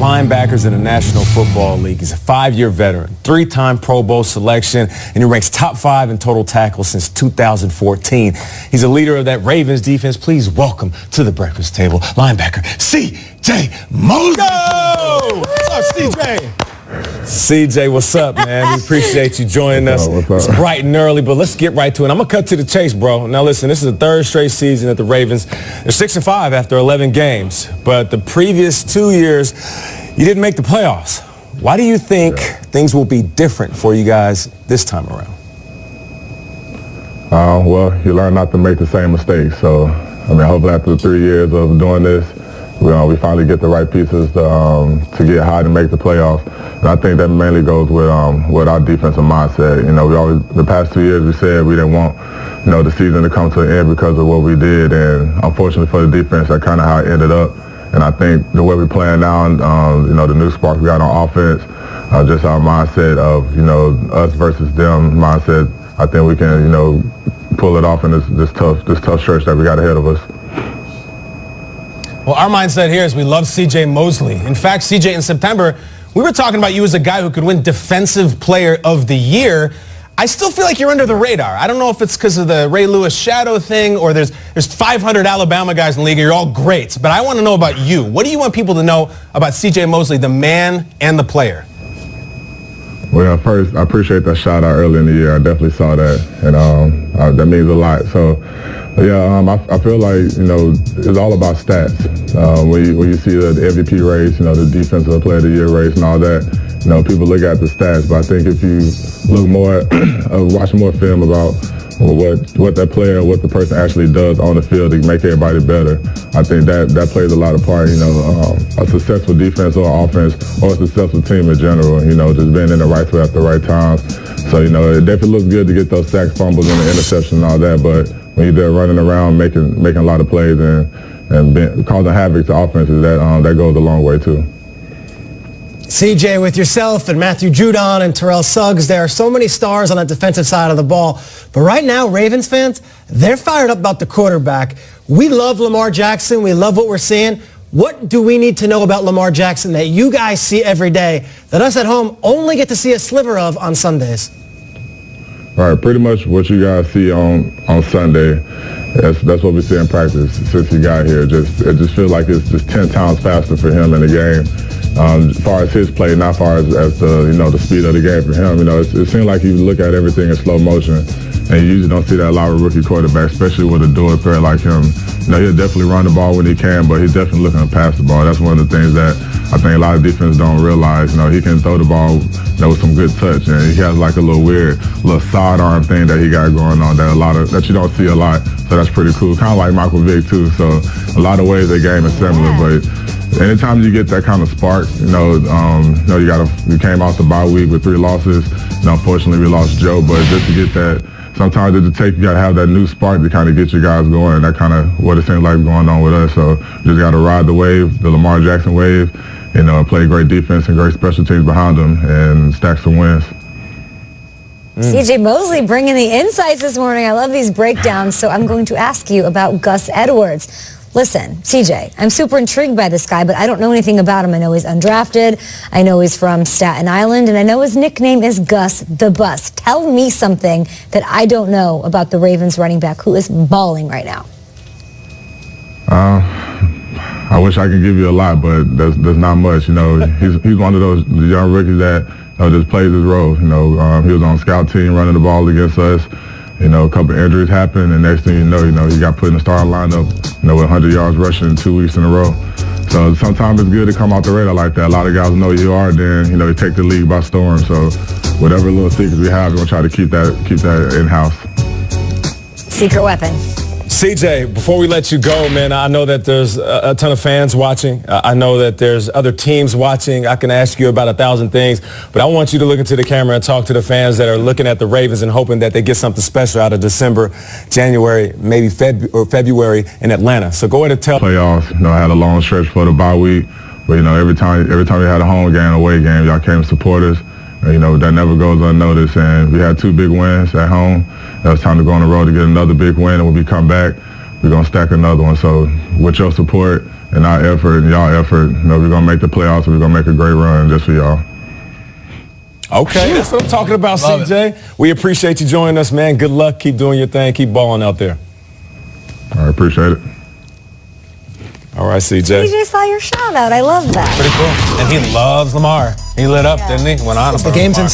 linebackers in the National Football League. He's a 5-year veteran, 3-time Pro Bowl selection, and he ranks top 5 in total tackles since 2014. He's a leader of that Ravens defense. Please welcome to the breakfast table, linebacker C.J. Mosley. What's up, C.J.? CJ, what's up, man? We appreciate you joining us. It's bright and early, but let's get right to it. I'm going to cut to the chase, bro. Now, listen, this is the 3rd straight season that the Ravens, they're 6-5 after 11 games. But the previous 2 years, you didn't make the playoffs. Why do you think things will be different for you guys this time around? Well, you learn not to make the same mistakes. So, I mean, hopefully after 3 years of doing this, we finally get the right pieces to get high to make the playoffs. And I think that mainly goes with our defensive mindset. You know, we always, the past 2 years, we said we didn't want, the season to come to an end because of what we did. And unfortunately for the defense, that's kind of how it ended up. And I think the way we're playing now, the new spark we got on offense, just our mindset of, us versus them mindset, I think we can, pull it off in this tough stretch that we got ahead of us. Well, our mindset here is we love C.J. Mosley. In fact, C.J., in September, we were talking about you as a guy who could win Defensive Player of the Year. I still feel like you're under the radar. I don't know if it's because of the Ray Lewis shadow thing or there's 500 Alabama guys in the league and you're all great. But I want to know about you. What do you want people to know about C.J. Mosley, the man and the player? Well, first, I appreciate that shout out early in the year. I definitely saw that, and that means a lot. So, I feel like, it's all about stats. When you see the MVP race, the Defensive Player of the Year race and all that, people look at the stats. But I think if you look more, watch more film about what that player, what the person actually does on the field to make everybody better, I think that plays a lot of part. A successful defense or offense or a successful team in general, just being in the right place at the right time. So, it definitely looks good to get those sacks, fumbles, and the interception and all that, but when you're there running around making a lot of plays and causing havoc to offenses, that goes a long way too. CJ, with yourself and Matthew Judon and Terrell Suggs, there are so many stars on that defensive side of the ball. But right now, Ravens fans, they're fired up about the quarterback. We love Lamar Jackson. We love what we're seeing. What do we need to know about Lamar Jackson that you guys see every day that us at home only get to see a sliver of on Sundays? All right, pretty much what you guys see on Sunday, that's what we see in practice since he got here. It just feels like it's just 10 times faster for him in the game. As far as his play, not as far as the speed of the game for him. It seems like you look at everything in slow motion, and you usually don't see that a lot of rookie quarterbacks, especially with a dual threat like him. He'll definitely run the ball when he can, but he's definitely looking to pass the ball. That's one of the things that I think a lot of defenses don't realize. He can throw the ball with some good touch, and he has like a little sidearm thing that he got going on that you don't see a lot. So that's pretty cool. Kind of like Michael Vick too. So a lot of ways the game is similar, but anytime you get that kind of spark, you came off the bye week with 3 losses. Unfortunately, we lost Joe, but just to get that, sometimes you got to have that new spark to kind of get you guys going. And that kind of what it seems like going on with us. So you just got to ride the wave, the Lamar Jackson wave, and play great defense and great special teams behind them and stack some wins. C.J. Mosley bringing the insights this morning. I love these breakdowns. So I'm going to ask you about Gus Edwards. Listen, CJ, I'm super intrigued by this guy, but I don't know anything about him. I know he's undrafted. I know he's from Staten Island, and I know his nickname is Gus the Bus. Tell me something that I don't know about the Ravens running back who is balling right now. I wish I could give you a lot, but there's not much. He's one of those young rookies that just plays his role. He was on scout team running the ball against us. A couple injuries happened, and next thing you know, he got put in the starting lineup, with 100 yards rushing 2 weeks in a row. So sometimes it's good to come off the radar like that. A lot of guys know you are, then, you take the league by storm. So whatever little secrets we have, we're going to try to keep that in-house. Secret weapon. CJ, before we let you go, man, I know that there's a ton of fans watching. I know that there's other teams watching. I can ask you about 1,000 things, but I want you to look into the camera and talk to the fans that are looking at the Ravens and hoping that they get something special out of December, January, maybe February in Atlanta. So go ahead and tell. Playoffs, I had a long stretch for the bye week, but every time we had a home game, away game, y'all came to support us. That never goes unnoticed, and we had 2 big wins at home. Now it's time to go on the road to get another big win, and when we come back, we're going to stack another one. So with your support, and our effort and y'all effort, you know, we're going to make the playoffs and we're going to make a great run just for y'all. Okay, that's what I'm talking about, CJ. We appreciate you joining us, man. Good luck. Keep doing your thing. Keep balling out there. I appreciate it. All right, CJ. CJ saw your shout out. I love that. Pretty cool. And he loves Lamar. He lit up, didn't he? Went on about The game's Lamar.